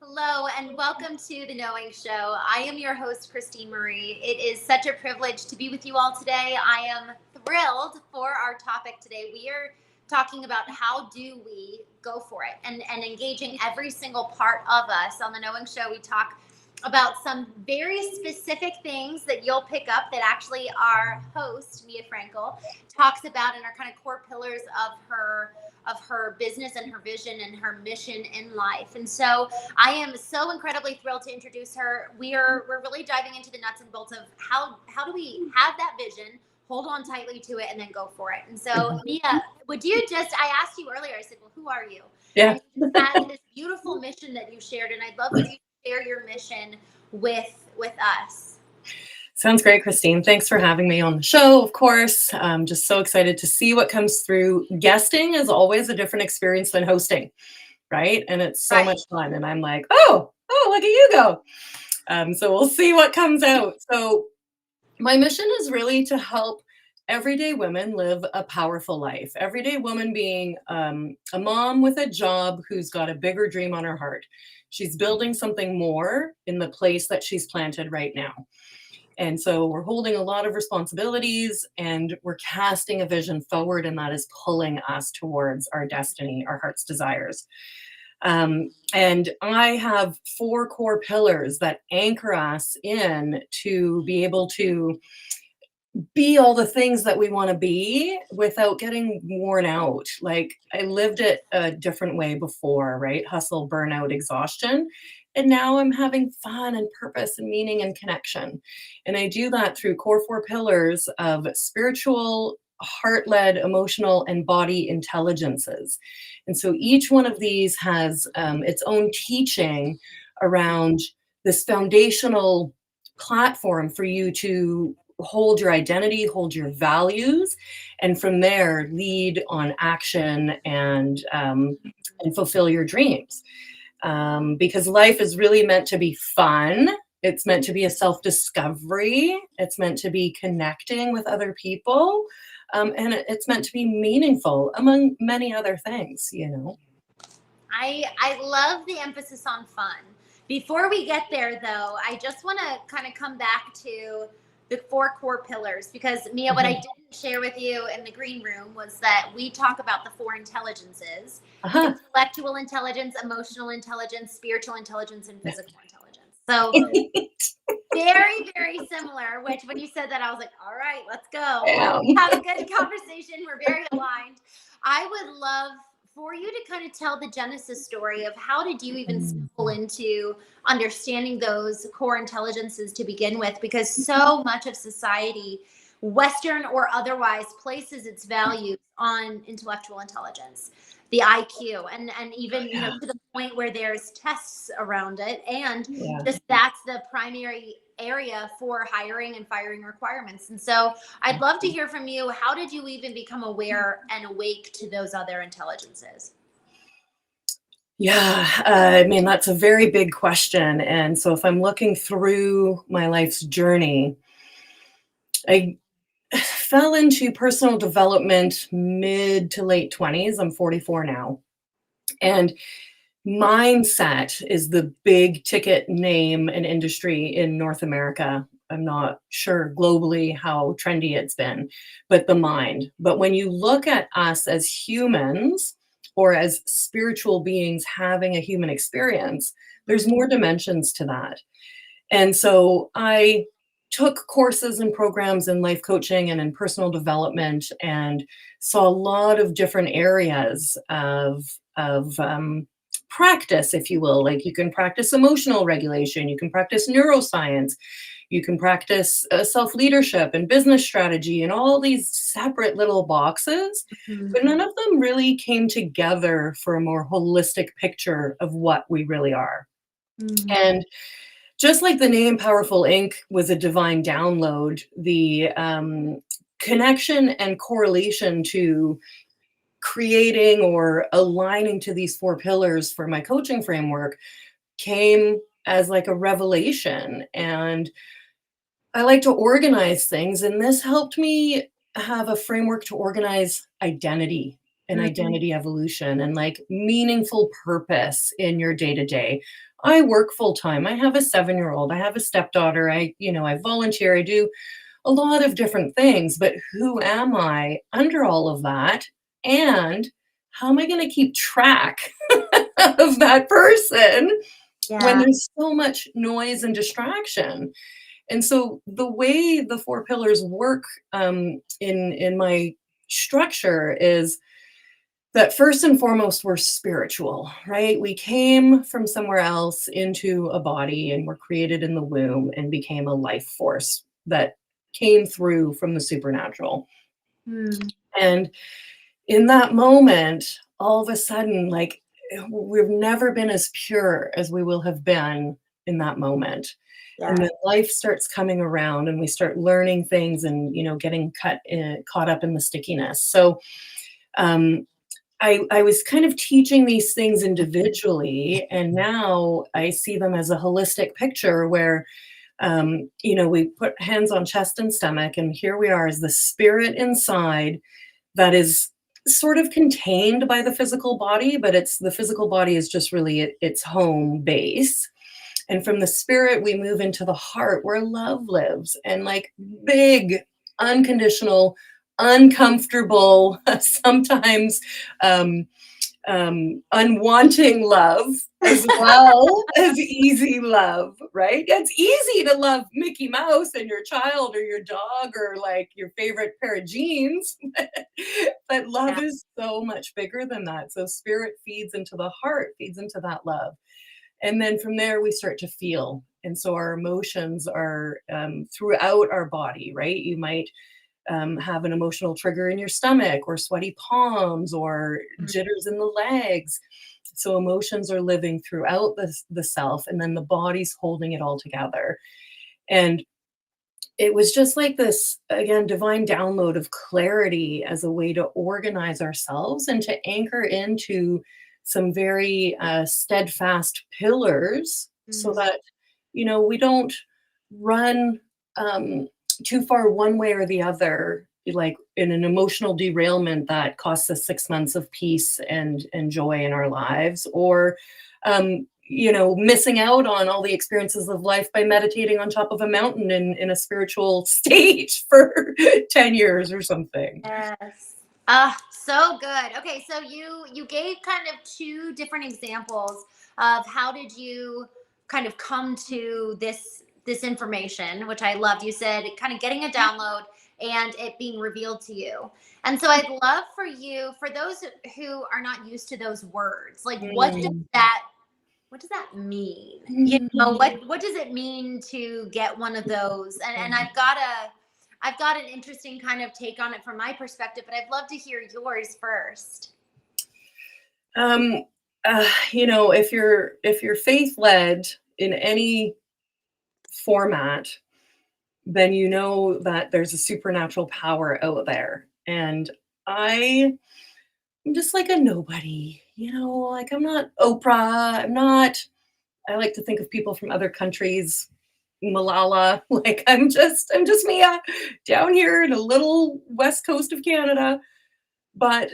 Hello and welcome to the Knowing Show. I am your host, Christine Marie. It is such a privilege to be with you all today. I am thrilled for our topic today. We are talking about how do we go for it and engaging every single part of us. On the Knowing Show, we talk about some very specific things that you'll pick up that actually our host, Mia Frankl, talks about and are kind of core pillars of her business and her vision and her mission in life. And so I am so incredibly thrilled to introduce her. We're really diving into the nuts and bolts of how do we have that vision, hold on tightly to it, and then go for it. And so Mia, I asked you earlier, I said, well, who are you? Yeah. And you had this beautiful mission that you shared, and I'd love for you to share your mission with us. Sounds great, Christine. Thanks for having me on the show, of course. I'm just so excited to see what comes through. Guesting is always a different experience than hosting, right? And it's so much fun. And I'm like, oh, look at you go. So we'll see what comes out. So my mission is really to help everyday women live a powerful life. Everyday woman being a mom with a job who's got a bigger dream on her heart. She's building something more in the place that she's planted right now. And so we're holding a lot of responsibilities and we're casting a vision forward, and that is pulling us towards our destiny, our heart's desires. And I have 4 core pillars that anchor us in to be able to be all the things that we want to be without getting worn out. Like, I lived it a different way before, right? Hustle, burnout, exhaustion. And now I'm having fun and purpose and meaning and connection. And I do that through core 4 pillars of spiritual, heart-led, emotional, and body intelligences. And so each one of these has its own teaching around this foundational platform for you to hold your identity, hold your values, and from there lead on action and fulfill your dreams. Because life is really meant to be fun. It's meant to be a self-discovery. It's meant to be connecting with other people. And it's meant to be meaningful, among many other things, you know. I love the emphasis on fun. Before we get there, though, I just want to kind of come back to the 4 core pillars, because Mia, what I didn't share with you in the green room was that we talk about the 4 intelligences: intellectual intelligence, emotional intelligence, spiritual intelligence, and physical intelligence. So very, very similar, which when you said that, I was like, all right, let's go. Let's have a good conversation. We're very aligned. I would love for you to kind of tell the genesis story of how did you even stumble into understanding those core intelligences to begin with, because so much of society, Western or otherwise, places its value on intellectual intelligence, the IQ, and even to the point where there's tests around it, and just that's the primary area for hiring and firing requirements. And so I'd love to hear from you. How did you even become aware and awake to those other intelligences? Yeah, I mean, that's a very big question. And so if I'm looking through my life's journey, I fell into personal development mid to late 20s. I'm 44 now. And mindset is the big ticket name and industry in North America. I'm not sure globally how trendy it's been, but the mind. But when you look at us as humans or as spiritual beings having a human experience, there's more dimensions to that. And so I took courses and programs in life coaching and in personal development and saw a lot of different areas of practice, if you will. Like, you can practice emotional regulation, you can practice neuroscience, you can practice self-leadership and business strategy and all these separate little boxes, but none of them really came together for a more holistic picture of what we really are. And just like the name Powerful Inc. was a divine download, the connection and correlation to creating or aligning to these 4 pillars for my coaching framework came as like a revelation. And I like to organize things, and this helped me have a framework to organize identity and Mhm. identity evolution and like meaningful purpose in your day to day. I work full time. I have a 7-year-old. I have a stepdaughter. I volunteer. I do a lot of different things, but who am I under all of that? And how am I going to keep track of that person when Yeah. there's so much noise and distraction? And so the way the four pillars work in my structure is that first and foremost, we're spiritual, right? We came from somewhere else into a body and were created in the womb and became a life force that came through from the supernatural. Mm. And in that moment, all of a sudden, like we've never been as pure as we will have been in that moment. And Yeah. then life starts coming around and we start learning things and, getting caught up in the stickiness. So, um, I was kind of teaching these things individually, and now I see them as a holistic picture where, we put hands on chest and stomach, and here we are as the spirit inside that is sort of contained by the physical body, but it's the physical body is just really its home base. And from the spirit, we move into the heart where love lives and like big, unconditional, uncomfortable, sometimes um, unwanting love as well as easy love, right? It's easy to love Mickey Mouse and your child or your dog or like your favorite pair of jeans, but love Yeah. is so much bigger than that. So spirit feeds into the heart, feeds into that love. And then from there, we start to feel. And so our emotions are throughout our body, right? You might have an emotional trigger in your stomach or sweaty palms or Mm. jitters in the legs. So emotions are living throughout the self, and then the body's holding it all together. And it was just like this, again, divine download of clarity as a way to organize ourselves and to anchor into some very steadfast pillars so Mm. that, we don't run um, too far one way or the other, like in an emotional derailment that costs us 6 months of peace and joy in our lives, or missing out on all the experiences of life by meditating on top of a mountain in a spiritual state for 10 years or something. Yes. Ah, so good. Okay, so you gave kind of two different examples of how did you kind of come to this information, which I loved. You said kind of getting a download and it being revealed to you. And so I'd love for you, for those who are not used to those words, like Mm. what does that mean? Mm. What does it mean to get one of those? And Mm. I've got an interesting kind of take on it from my perspective, but I'd love to hear yours first. Um, if you're faith led in any format, then you know that there's a supernatural power out there. And I'm just like a nobody, like I'm not Oprah. I like to think of people from other countries, Malala, like I'm just Mia down here in a little west coast of Canada. But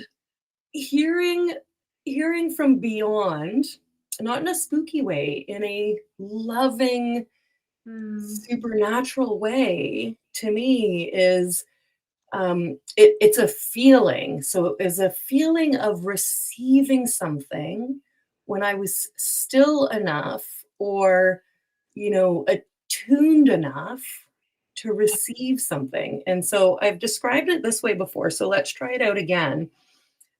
hearing hearing from beyond, not in a spooky way, in a loving, Hmm. supernatural way, to me is it's a feeling. So it is a feeling of receiving something when I was still enough or attuned enough to receive something. And so I've described it this way before, so let's try it out again,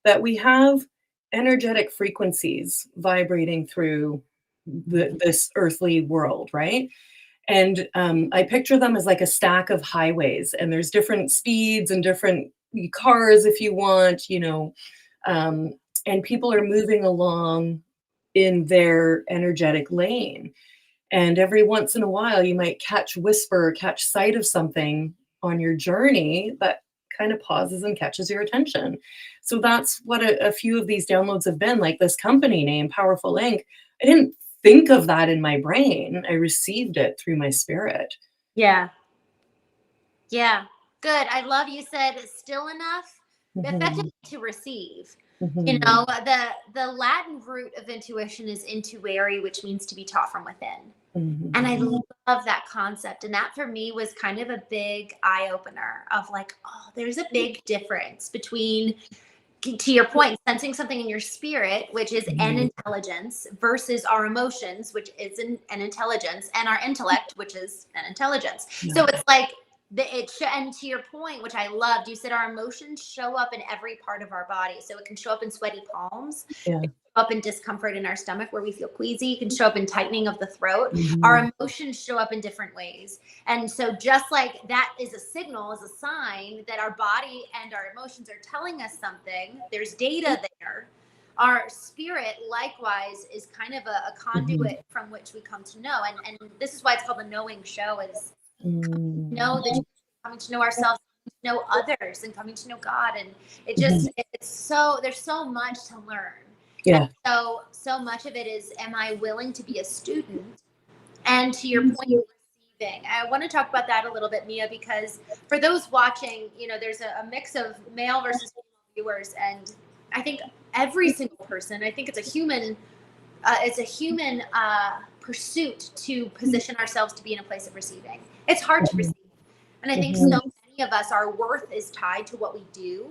that we have energetic frequencies vibrating through this earthly world, right? And I picture them as like a stack of highways, and there's different speeds and different cars if you want, um, and people are moving along in their energetic lane. And every once in a while, you might catch sight of something on your journey that kind of pauses and catches your attention. So that's what a few of these downloads have been, like this company name, Powerful Inc. I didn't think of that in my brain. I received it through my spirit. Yeah. Yeah. Good. I love you said still enough Mhm. effectively to receive. You know, the Latin root of intuition is intuere, which means to be taught from within. And I love that concept. And that for me was kind of a big eye opener of like, oh, there's a big difference between, to your point, sensing something in your spirit, which is an intelligence, versus our emotions, which is an intelligence, and our intellect, which is an intelligence. So it's like, and to your point, which I loved, you said our emotions show up in every part of our body. So it can show up in sweaty palms, it can show up in discomfort in our stomach where we feel queasy, it can show up in tightening of the throat. Our emotions show up in different ways. And so just like that is a signal, is a sign that our body and our emotions are telling us something, there's data there. Our spirit likewise is kind of a conduit from which we come to know. And this is why it's called the knowing show, is know that coming to know ourselves, to know others, and coming to know God. And it just it's so, there's so much to learn. And so much of it is, am I willing to be a student? And to your point of receiving, I want to talk about that a little bit, Mia, because for those watching, you know, there's a mix of male versus female viewers, and I think every single person, I think it's a human pursuit to position ourselves to be in a place of receiving. It's hard to receive. And I think so many of us, our worth is tied to what we do.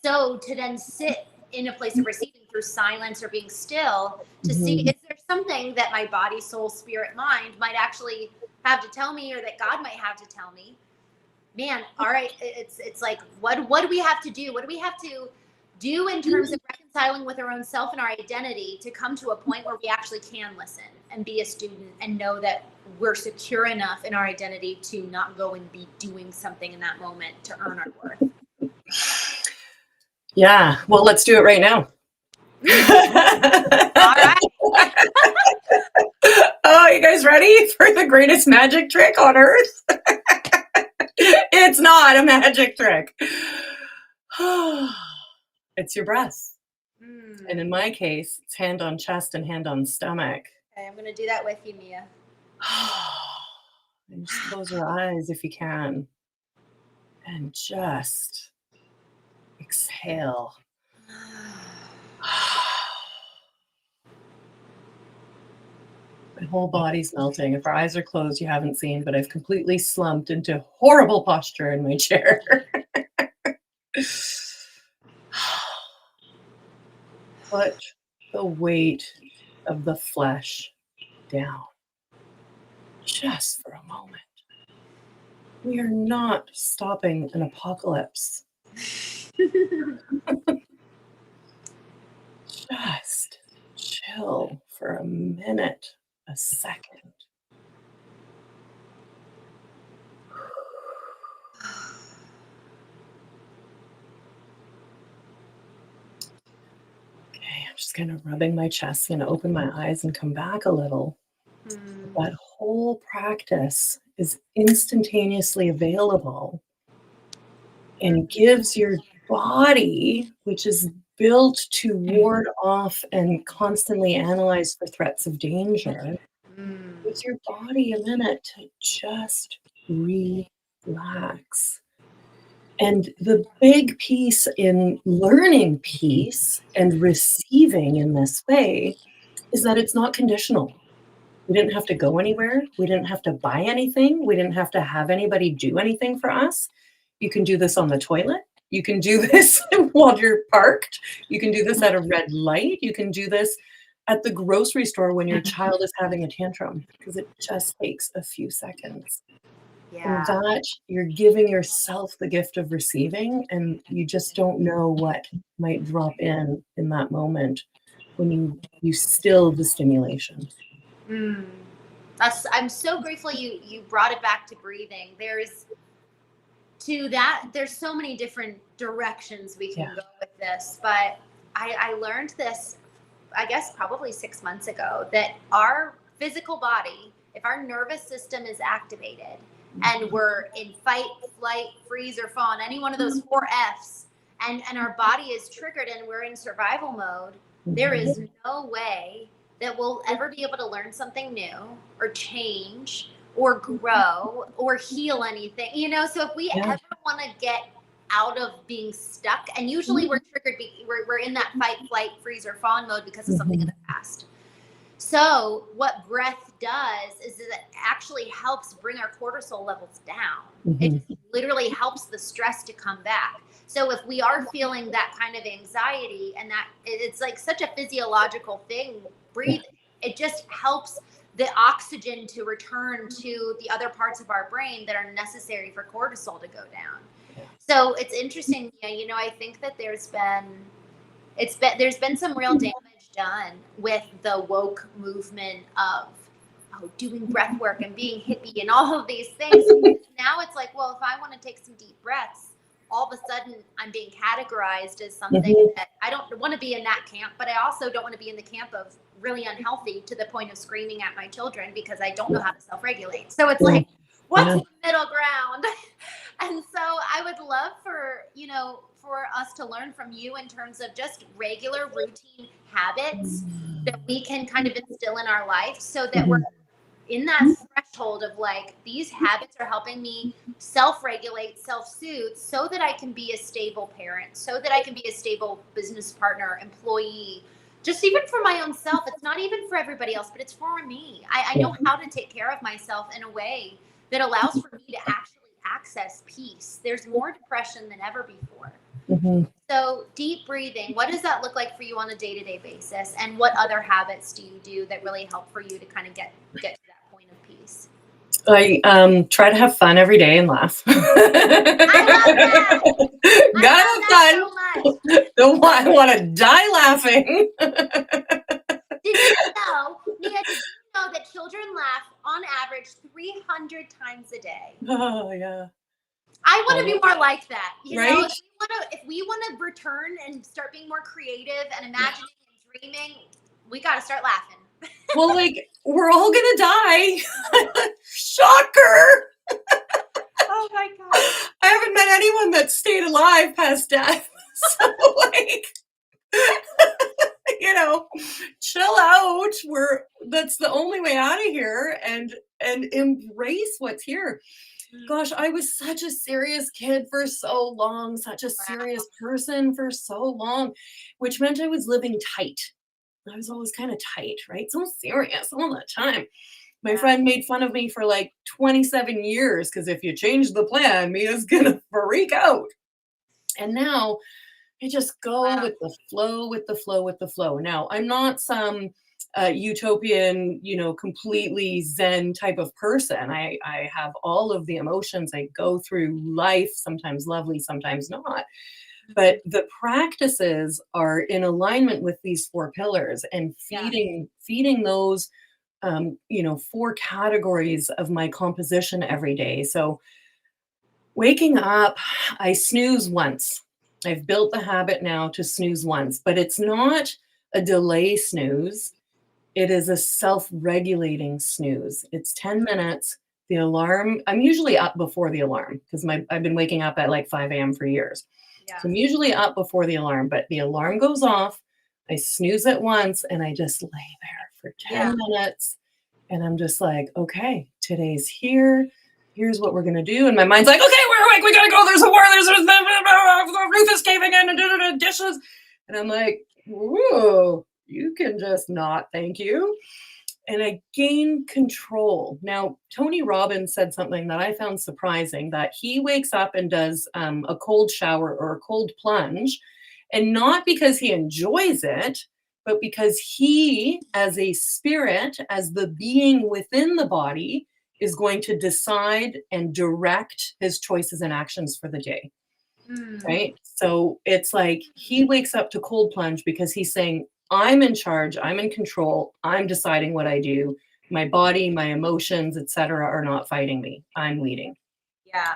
So to then sit in a place of receiving through silence or being still to see, is there something that my body, soul, spirit, mind might actually have to tell me, or that God might have to tell me? Man, all right, it's like, what do we have to do? What do we have to do in terms of reconciling with our own self and our identity to come to a point where we actually can listen and be a student and know that we're secure enough in our identity to not go and be doing something in that moment to earn our worth? Yeah, well, let's do it right now. All right. Oh, you guys ready for the greatest magic trick on earth? It's not a magic trick. It's your breath. And in my case, it's hand on chest and hand on stomach. Okay, I'm going to do that with you, Mia. And just close your eyes if you can. And just exhale. My whole body's melting. If our eyes are closed, you haven't seen, but I've completely slumped into horrible posture in my chair. Put the weight of the flesh down. Just for a moment. We are not stopping an apocalypse. Just chill for a minute, a second. Okay, I'm just kind of rubbing my chest, going to open my eyes and come back a little. That whole practice is instantaneously available and gives your body, which is built to ward off and constantly analyze for threats of danger, gives your body a minute to just relax. And the big piece in learning peace and receiving in this way is that it's not conditional. We didn't have to go anywhere. We didn't have to buy anything. We didn't have to have anybody do anything for us. You can do this on the toilet. You can do this while you're parked. You can do this at a red light. You can do this at the grocery store when your child is having a tantrum, because it just takes a few seconds. And that you're giving yourself the gift of receiving, and you just don't know what might drop in that moment when you still the stimulation. I'm so grateful you brought it back to breathing. There's so many different directions we can go with this, but I learned this, I guess, probably 6 months ago, that our physical body, if our nervous system is activated and we're in fight, flight, freeze, or fawn, any one of those 4 F's, and our body is triggered and we're in survival mode, there is no way that we'll ever be able to learn something new or change or grow or heal anything, you know? So if we ever want to get out of being stuck. And usually we're triggered, we're in that fight, flight, freeze, or fawn mode because of something in the past. So what breath does is that it actually helps bring our cortisol levels down. It literally helps the stress to come back. So if we are feeling that kind of anxiety, and that it's like such a physiological thing, breathe, it just helps the oxygen to return to the other parts of our brain that are necessary for cortisol to go down. So it's interesting, you know, I think that there's been some real damage done with the woke movement of doing breath work and being hippie and all of these things. Now it's like, well, if I want to take some deep breaths, all of a sudden I'm being categorized as something that I don't want to be in that camp, but I also don't want to be in the camp of really unhealthy to the point of screaming at my children because I don't know how to self-regulate. So it's like, what's the middle ground? And so I would love for, you know, for us to learn from you in terms of just regular routine habits that we can kind of instill in our life so that we're in that threshold of like, these habits are helping me self-regulate, self-soothe so that I can be a stable parent, so that I can be a stable business partner, employee, just even for my own self. It's not even for everybody else, but it's for me. I know how to take care of myself in a way that allows for me to actually access peace. There's more depression than ever before. So deep breathing, what does that look like for you on a day-to-day basis? And what other habits do you do that really help for you to kind of get to that point of peace? I try to have fun every day and laugh. I love that. Gotta have fun. So much. I want to die laughing. Did you know, Mia, did you know that children laugh on average 300 times a day? Oh, yeah. I want to be more like that. You right? know, if we want to return and start being more creative and imagining and dreaming, we got to start laughing. Well, like, we're all going to die. Shocker. Oh, my God. I haven't met anyone that stayed alive past death. So, like, you know, chill out. That's the only way out of here, and embrace what's here. Gosh, I was such a serious kid for so long, such a serious person for so long, which meant I was living tight. I was always kind of tight, right? So serious all the time. My friend made fun of me for like 27 years because if you change the plan, Mia's gonna freak out. And now I just go with the flow, with the flow, with the flow. Now, I'm not some utopian, you know, completely Zen type of person. I have all of the emotions. I go through life, sometimes lovely, sometimes not. But the practices are in alignment with these 4 pillars and feeding those, you know, 4 categories of my composition every day. So waking up, I snooze once. I've built the habit now to snooze once, but it's not a delay snooze. It is a self-regulating snooze. It's 10 minutes. The alarm, I'm usually up before the alarm because I've been waking up at like 5 a.m. for years. So I'm usually up before the alarm, but the alarm goes off. I snooze it once and I just lay there for 10 minutes. And I'm just like, okay, today's here. Here's what we're going to do. And my mind's like, okay, we're awake. We got to go. There's a war. The roof is caving in and dishes. And I'm like, whoa, you can just not, thank you. And I gain control. Now, Tony Robbins said something that I found surprising, that he wakes up and does a cold shower or a cold plunge, and not because he enjoys it, but because he, as a spirit, as the being within the body, is going to decide and direct his choices and actions for the day. Right? So it's like he wakes up to cold plunge because he's saying, I'm in charge, I'm in control, I'm deciding what I do. My body, my emotions, etc., are not fighting me. I'm leading. Yeah.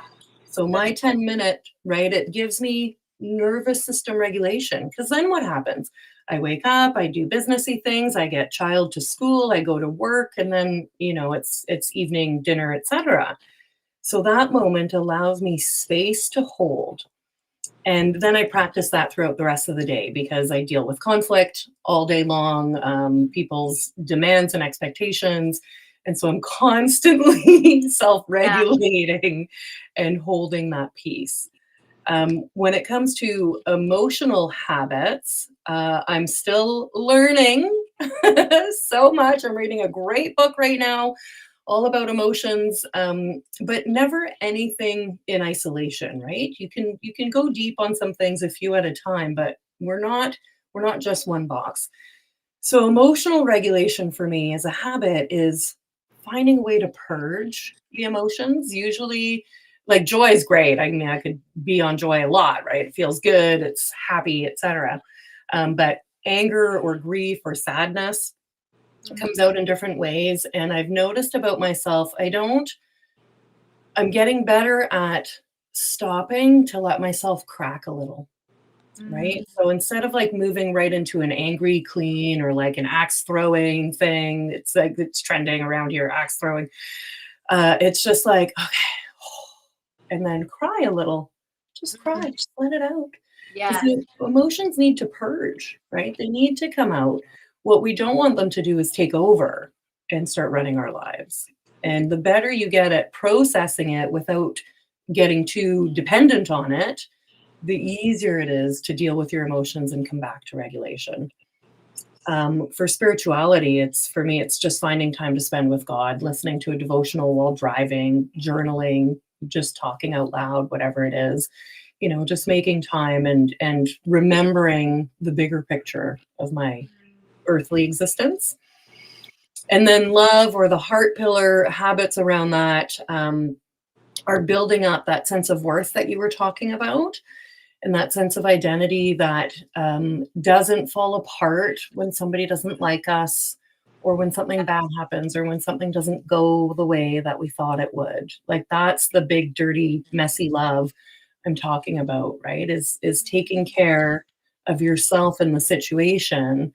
So my 10-minute, right, it gives me nervous system regulation, because then what happens? I wake up, I do businessy things, I get child to school, I go to work, and then, you know, it's evening, dinner, etc. So that moment allows me space to hold. And then I practice that throughout the rest of the day because I deal with conflict all day long, people's demands and expectations. And so I'm constantly self-regulating and holding that peace. When it comes to emotional habits, I'm still learning so much. I'm reading a great book right now all about emotions, but never anything in isolation, right? You can go deep on some things a few at a time, but we're not just one box. So emotional regulation for me as a habit is finding a way to purge the emotions. Usually, like joy is great. I mean, I could be on joy a lot, right? It feels good, it's happy, etc. But anger or grief or sadness comes out in different ways. And I've noticed about myself, I'm getting better at stopping to let myself crack a little. Mm. Right? So instead of like moving right into an angry clean or like an axe throwing thing, it's like it's trending around here, axe throwing. It's just like, okay, and then cry a little. Just cry, just let it out. Because Yes. the emotions need to purge, right? They need to come out. What we don't want them to do is take over and start running our lives. And the better you get at processing it without getting too dependent on it, the easier it is to deal with your emotions and come back to regulation. For spirituality, for me, it's just finding time to spend with God, listening to a devotional while driving, journaling, just talking out loud, whatever it is, just making time and remembering the bigger picture of my earthly existence. And then love or the heart pillar habits around that are building up that sense of worth that you were talking about and that sense of identity that doesn't fall apart when somebody doesn't like us or when something bad happens or when something doesn't go the way that we thought it would. Like that's the big dirty messy love I'm talking about, right? Is taking care of yourself in the situation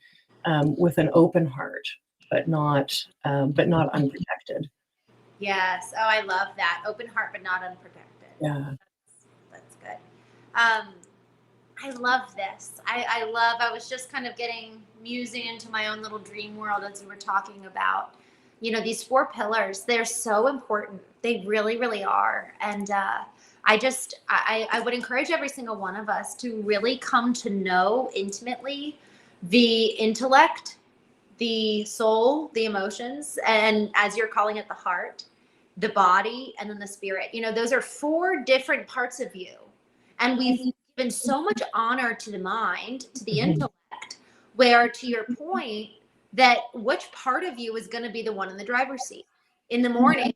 with an open heart, but not unprotected. Yes. Oh, I love that. Open heart, but not unprotected. Yeah. That's good. Um, I love this. I was just kind of getting musing into my own little dream world as you were talking about, these four pillars. They're so important. They really, really are. And I would encourage every single one of us to really come to know intimately the intellect, the soul, the emotions, and as you're calling it, the heart, the body, and then the spirit. Those are four different parts of you. And we've given so much honor to the mind, to the Mhm. intellect, where to your point, that which part of you is going to be the one in the driver's seat? In the morning,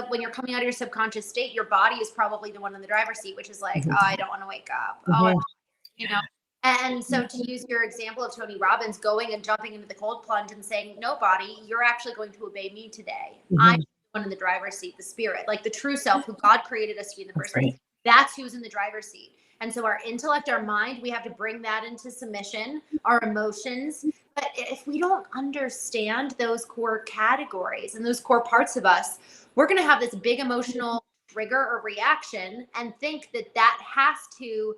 when you're coming out of your subconscious state, your body is probably the one in the driver's seat, which is like, Mhm. oh, I don't want to wake up. Oh, Mhm. you know. And so to use your example of Tony Robbins going and jumping into the cold plunge and saying, no, body, you're actually going to obey me today. I'm Mhm. the one in the driver's seat, the spirit, like the true self who God created us to be in the That's first place. right. That's who's in the driver's seat. And so our intellect, our mind, we have to bring that into submission, our emotions. But if we don't understand those core categories and those core parts of us, we're going to have this big emotional trigger or reaction and think that that has to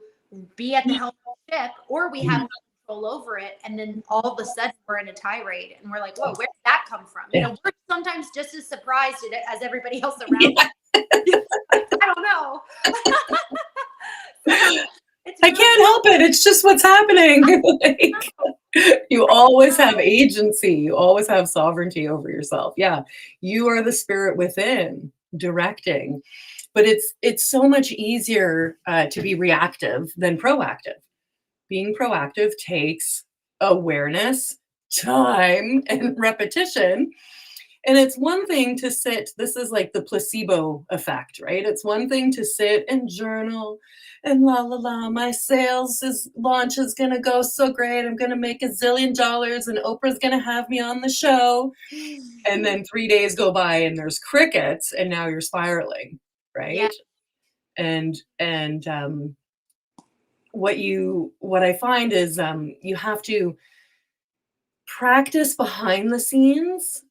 be at the helm of the ship, or we have no control over it. And then all of a sudden we're in a tirade and we're like, whoa, where did that come from? Yeah. We're sometimes just as surprised at it as everybody else around Yeah. us. I don't know. So it's I really can't help it. It's just what's happening. Like, you always have agency. You always have sovereignty over yourself. Yeah. You are the spirit within directing. But it's so much easier to be reactive than proactive. Being proactive takes awareness, time, and repetition. And it's one thing to sit, this is like the placebo effect, right? It's one thing to sit and journal and la la la, my launch is gonna go so great. I'm gonna make $1 zillion and Oprah's gonna have me on the show. And then 3 days go by and there's crickets and now you're spiraling, yeah, right? And what I find is you have to practice behind the scenes,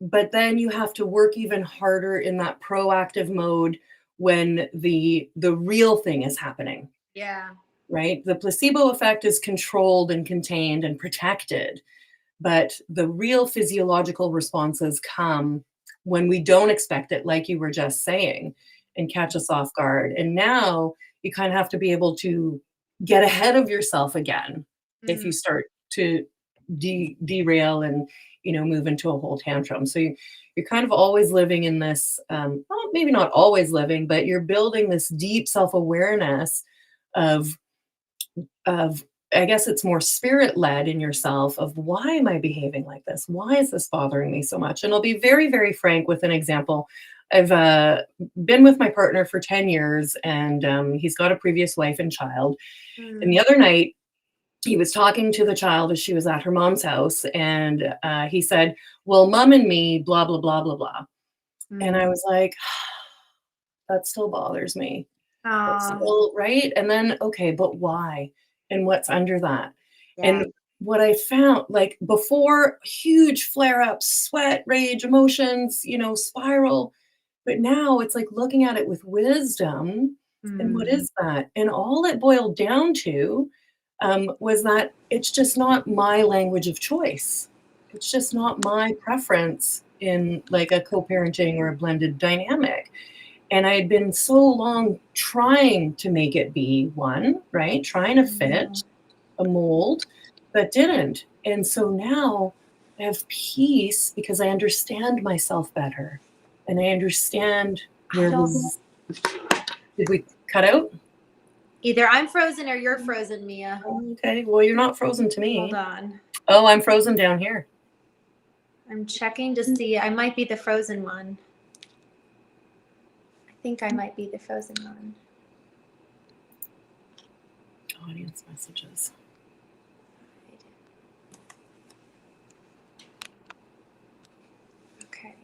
but then you have to work even harder in that proactive mode when the real thing is happening, yeah, right? The placebo effect is controlled and contained and protected, but the real physiological responses come when we don't expect it, like you were just saying, and catch us off guard. And now you kind of have to be able to get ahead of yourself again if you Mm. start to derail and move into a whole tantrum. So you're kind of always living in this, well, maybe not always living, but you're building this deep self-awareness of of I guess it's more spirit led in yourself of why am I behaving like this? Why is this bothering me so much? And I'll be very, very frank with an example. I've been with my partner for 10 years, and he's got a previous wife and child. And the Mm. other night, he was talking to the child as she was at her mom's house, and he said, well, mom and me, blah, blah, blah, blah, blah. And I Mm. was like, that still bothers me. That's Aw, still right. And then, okay, but why? And what's under that? yeah. And what I found, like before, huge flare ups, sweat, rage, emotions, spiral. But now it's like looking at it with wisdom. And what Mm. is that? And all it boiled down to was that it's just not my language of choice. It's just not my preference in like a co parenting or a blended dynamic. And I had been so long trying to make it be one, right? Trying to Mm. fit a mold, but didn't. And so now I have peace because I understand myself better. And I understand I where don't know. was did we cut out? Either I'm frozen or you're frozen, Mia. Okay, well, you're not frozen to Hold me. on. Oh, I'm frozen down here. I'm checking to see. I might be the frozen one. I think I might be the frozen one. Audience messages. Okay.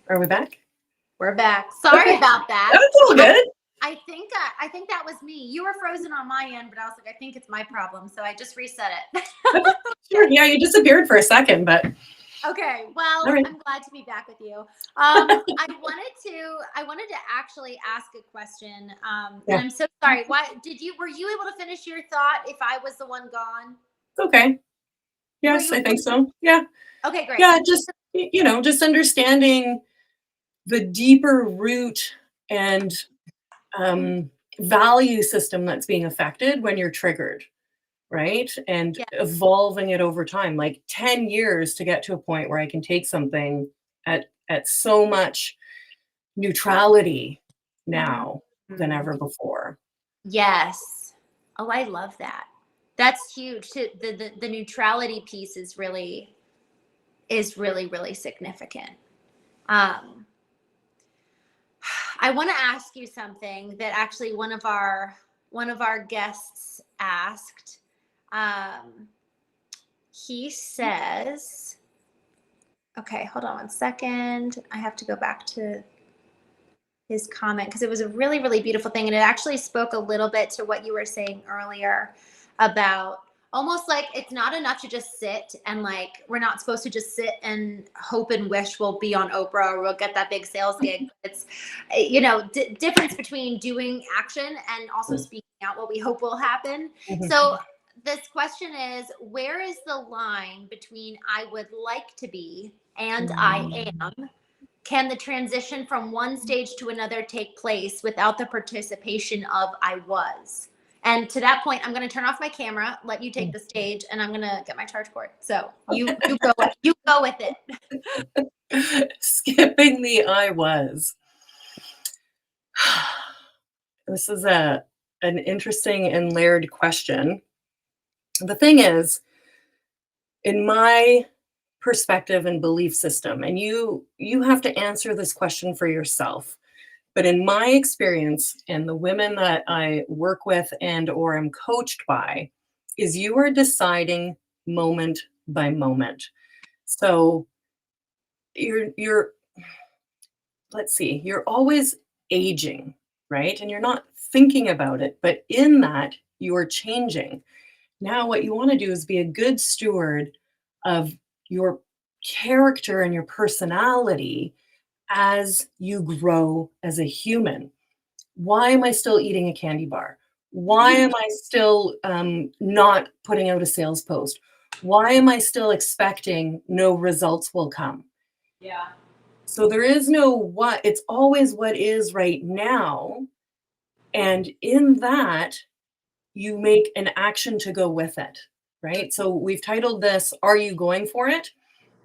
Are we back? We're back. Sorry Okay, about that. that's all good. I think that was me. You were frozen on my end, but I was like, I think it's my problem, so I just reset it. Sure. Yeah, you disappeared for a second, but Okay. all Well, right. I'm glad to be back with you. I wanted to actually ask a question. And Yeah, I'm so sorry. Why were you able to finish your thought if I was the one gone? it's okay. Were Yes, you I think so. Yeah. okay, great. Yeah, just just understanding the deeper root and um, value system that's being affected when you're triggered, right? And Yeah. evolving it over time, like 10 years to get to a point where I can take something at so much neutrality now than Mhm. ever before. Yes. Oh, I love that. That's huge. The neutrality piece is really really significant. Um, I want to ask you something that actually one of our guests asked. Um, he says, okay, hold on one second. I have to go back to his comment because it was a really really beautiful thing, and it actually spoke a little bit to what you were saying earlier about almost like it's not enough to just sit and like we're not supposed to just sit and hope and wish we'll be on Oprah or we'll get that big sales gig. It's difference between doing action and also speaking out what we hope will happen. Mhm. So this question is, where is the line between I would like to be and I am? Can the transition from one stage to another take place without the participation of I was? And to that point, I'm going to turn off my camera, let you take the stage, and I'm going to get my charge cord. So you go with it. Skipping the I was. This is an interesting and layered question. The thing is, in my perspective and belief system, and you have to answer this question for yourself, but in my experience and the women that I work with and or am coached by, is you are deciding moment by moment. So you're let's see, you're always aging, right? And you're not thinking about it, but in that you're changing. Now, what you want to do is be a good steward of your character and your personality as you grow as a human. Why am I still eating a candy bar? Why am I still not putting out a sales post? Why am I still expecting no results will come? Yeah. So there is no what, it's always what is right now. And in that, you make an action to go with it, right? So we've titled this, Are You Going For It?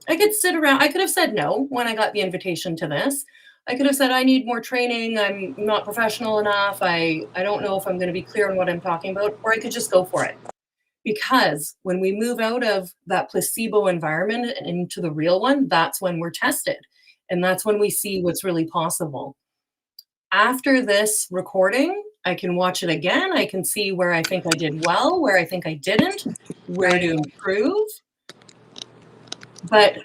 I could sit around, I could have said no when I got the invitation to this. I could have said, I need more training. I'm not professional enough. I don't know if I'm going to be clear on what I'm talking about, or I could just go for it. Because when we move out of that placebo environment and into the real one, that's when we're tested. And that's when we see what's really possible. After this recording, I can watch it again. I can see where I think I did well, where I think I didn't, where to improve. But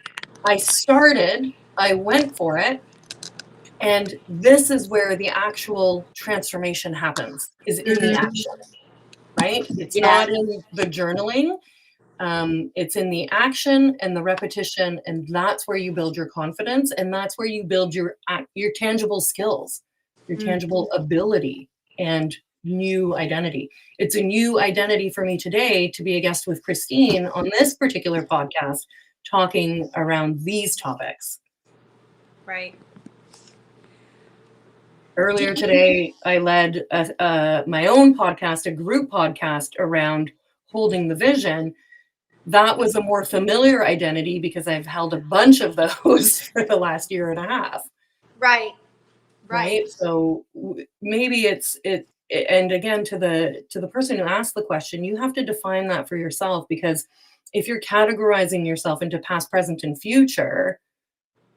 I went for it. And this is where the actual transformation happens, is in the action, right? It's not in the journaling. It's in the action and the repetition, and that's where you build your confidence, and that's where you build your tangible skills, your tangible ability, and new identity. It's a new identity for me today to be a guest with Christine on this particular podcast, talking around these topics. Right. Earlier today, I led my own podcast, a group podcast around holding the vision. That was a more familiar identity because I've held a bunch of those for the last year and a half. Right. Right. So maybe and again, to the person who asked the question, you have to define that for yourself, because if you're categorizing yourself into past, present, and future,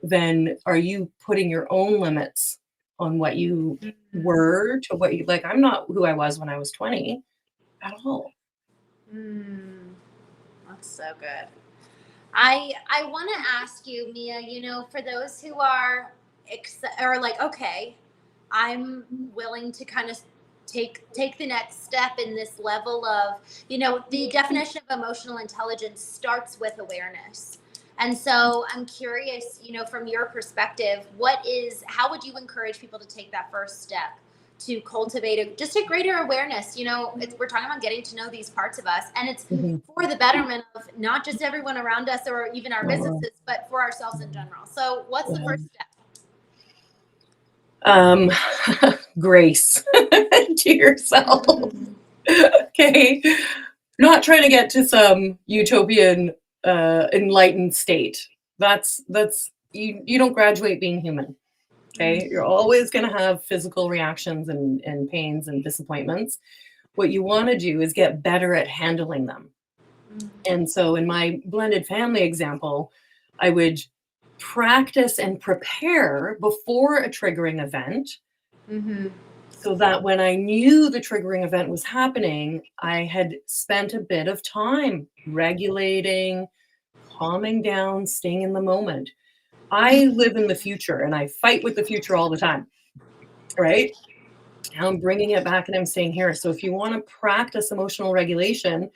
then are you putting your own limits on what you were to what you like? I'm not who I was when I was 20 at all. That's so good. I want to ask you, Mia, for those who are like, okay, I'm willing to kind of take the next step in this level of, the definition of emotional intelligence starts with awareness. And so I'm curious, from your perspective, how would you encourage people to take that first step to cultivate just a greater awareness? We're talking about getting to know these parts of us, and it's for the betterment of not just everyone around us or even our businesses, but for ourselves in general. So what's the first step? Grace to yourself. Okay. Not trying to get to some utopian enlightened state. That's you don't graduate being human. Okay. You're always going to have physical reactions and pains and disappointments. What you want to do is get better at handling them. And so in my blended family example, I would practice and prepare before a triggering event, so that when I knew the triggering event was happening, I had spent a bit of time regulating, calming down, staying in the moment. I live in the future and I fight with the future all the time, right? Now I'm bringing it back and I'm staying here. So if you want to practice emotional regulation,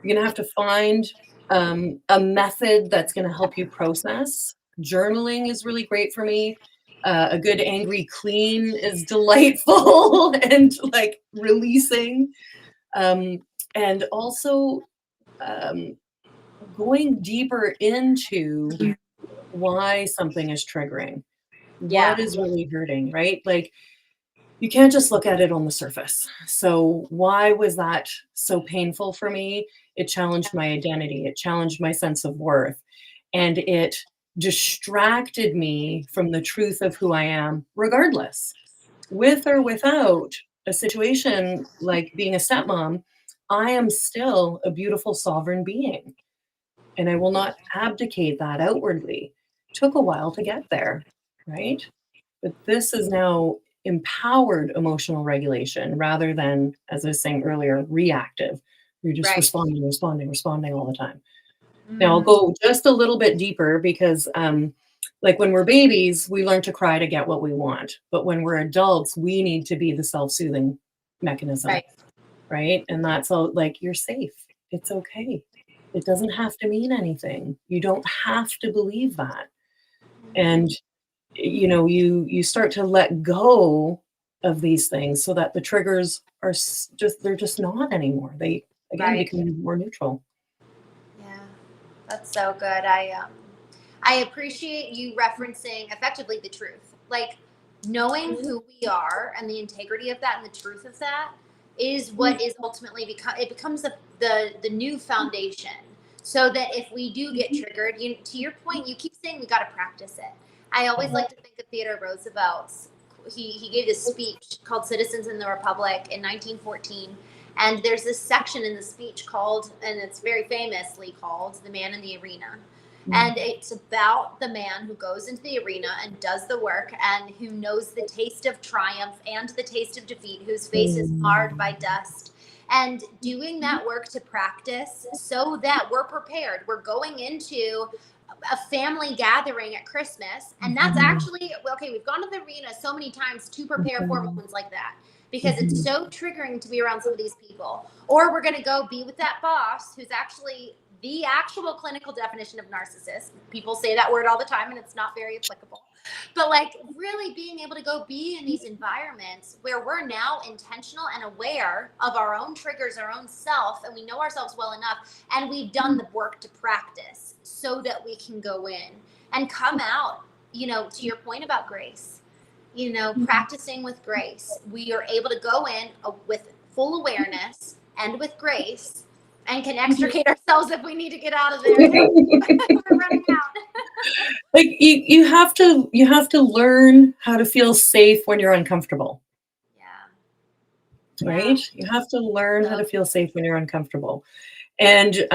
you're going to have to find a method that's going to help you process. Journaling is really great for me. A good angry clean is delightful and like releasing. And also going deeper into why something is triggering. What is really hurting, right? Like, you can't just look at it on the surface. So why was that so painful for me? It challenged my identity. It challenged my sense of worth. And it distracted me from the truth of who I am, regardless. With or without a situation like being a stepmom, I am still a beautiful sovereign being. And I will not abdicate that outwardly. Took a while to get there, right? But this is now empowered emotional regulation rather than, as I was saying earlier, reactive. You're just responding all the time. Now I'll go just a little bit deeper because like when we're babies, we learn to cry to get what we want. But when we're adults, we need to be the self-soothing mechanism. Right? And that's all, like, you're safe. It's okay. It doesn't have to mean anything. You don't have to believe that. And you start to let go of these things so that the triggers are they're just not anymore. They again Right. become more neutral. Yeah, that's so good. I appreciate you referencing effectively the truth. Like knowing who we are and the integrity of that and the truth of that is what is ultimately becomes the new foundation. So that if we do get triggered, to your point, you keep saying we got to practice it. I always like to think of Theodore Roosevelt's. He gave this speech called Citizens in the Republic in 1914. And there's this section in the speech called, and it's very famously called, The Man in the Arena. And it's about the man who goes into the arena and does the work and who knows the taste of triumph and the taste of defeat, whose face is marred by dust. And doing that work to practice so that we're prepared. We're going into a family gathering at Christmas. And that's actually, okay, we've gone to the arena so many times to prepare for moments like that because it's so triggering to be around some of these people. Or we're going to go be with that boss who's actually the actual clinical definition of narcissist. People say that word all the time and it's not very applicable. But like really being able to go be in these environments where we're now intentional and aware of our own triggers, our own self, and we know ourselves well enough, and we've done the work to practice so that we can go in and come out, to your point about grace, practicing with grace. We are able to go in with full awareness and with grace and can extricate ourselves if we need to get out of there. We're running out. Like you have to learn how to feel safe when you're uncomfortable. Yeah. Right? You have to learn how to feel safe when you're uncomfortable. And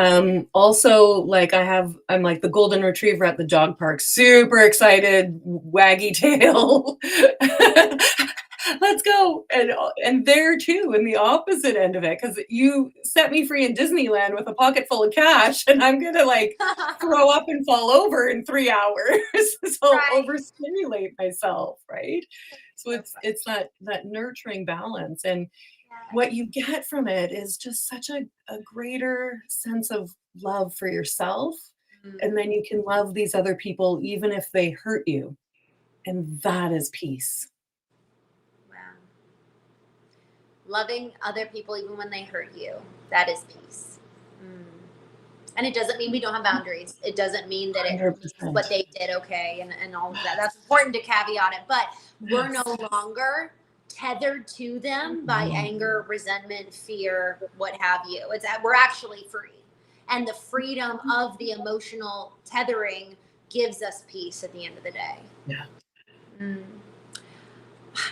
also, like I'm like the golden retriever at the dog park, super excited, waggy tail. Let's go. And there too, in the opposite end of it, because you set me free in Disneyland with a pocket full of cash, and I'm gonna like throw up and fall over in 3 hours. So Right. overstimulate myself, right? So it's that nurturing balance. And what you get from it is just such a greater sense of love for yourself. And then you can love these other people even if they hurt you. And that is peace. Wow. Loving other people even when they hurt you, that is peace. And it doesn't mean we don't have boundaries. It doesn't mean that it 100%. makes what they did okay and all of that. That's important to caveat it. But we're no longer tethered to them by anger, resentment, fear, what have you. We're actually free. And the freedom of the emotional tethering gives us peace at the end of the day. Yeah.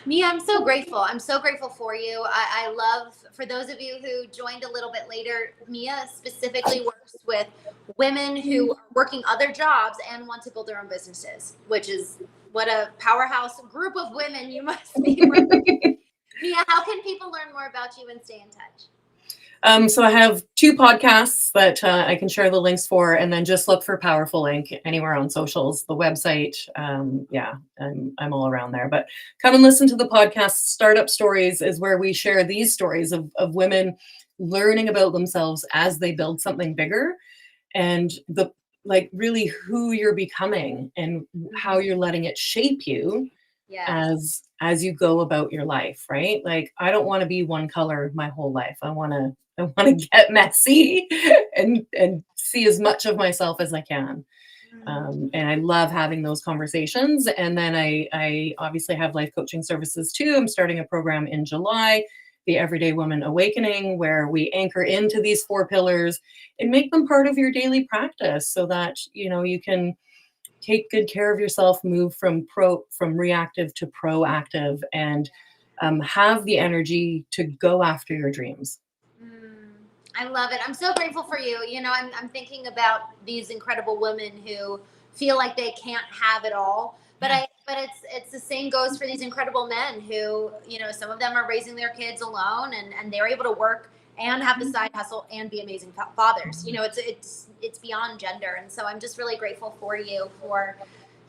Mia, I'm so grateful. I'm so grateful for you. I love, for those of you who joined a little bit later, Mia specifically works with women who are working other jobs and want to build their own businesses, which is what a powerhouse group of women you must be working with. Mia, how can people learn more about you and stay in touch? So I have 2 podcasts that I can share the links for, and then just look for Powerful Inc. anywhere on socials, the website. I'm all around there. But come and listen to the podcast. Startup Stories is where we share these stories of women learning about themselves as they build something bigger, and really who you're becoming and how you're letting it shape you. Yes. As you go about your life, right? Like I don't want to be one color my whole life. I want to get messy and see as much of myself as I can. And I love having those conversations. And then I obviously have life coaching services too. I'm starting a program in July, the Everyday Woman Awakening, where we anchor into these 4 pillars and make them part of your daily practice so that you can take good care of yourself, move from reactive to proactive, and have the energy to go after your dreams. I love it. I'm so grateful for you. I'm thinking about these incredible women who feel like they can't have it all. But it's the same goes for these incredible men who, some of them are raising their kids alone and they're able to work and have the side hustle and be amazing fathers. It's beyond gender. And so I'm just really grateful for you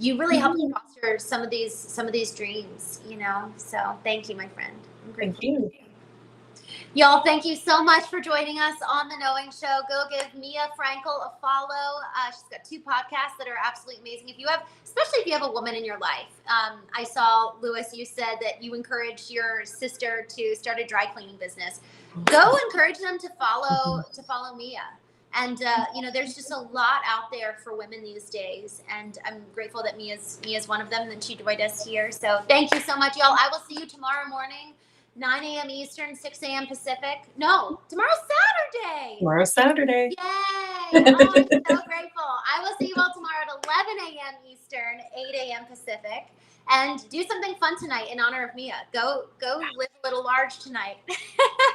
really helping foster some of these dreams, So thank you, my friend. I'm grateful. Thank you. Y'all, thank you so much for joining us on The Knowing Show. Go give Mia Frankl a follow. She's got 2 podcasts that are absolutely amazing. Especially if you have a woman in your life. I saw, Lewis, you said that you encouraged your sister to start a dry cleaning business. Go encourage them to follow Mia. And there's just a lot out there for women these days, and I'm grateful that Mia's one of them, and then she joined us here. So thank you so much, y'all. I will see you tomorrow morning, 9 a.m. Eastern, 6 a.m. Pacific. No, tomorrow's Saturday. Tomorrow's Saturday. Yay! Oh, I'm so grateful. I will see you all tomorrow at 11 a.m. Eastern, 8 a.m. Pacific. And do something fun tonight in honor of Mia. Go live a little large tonight.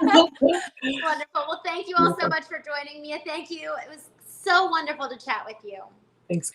Wonderful. Well, thank you all so much for joining. Mia, thank you. It was so wonderful to chat with you. Thanks,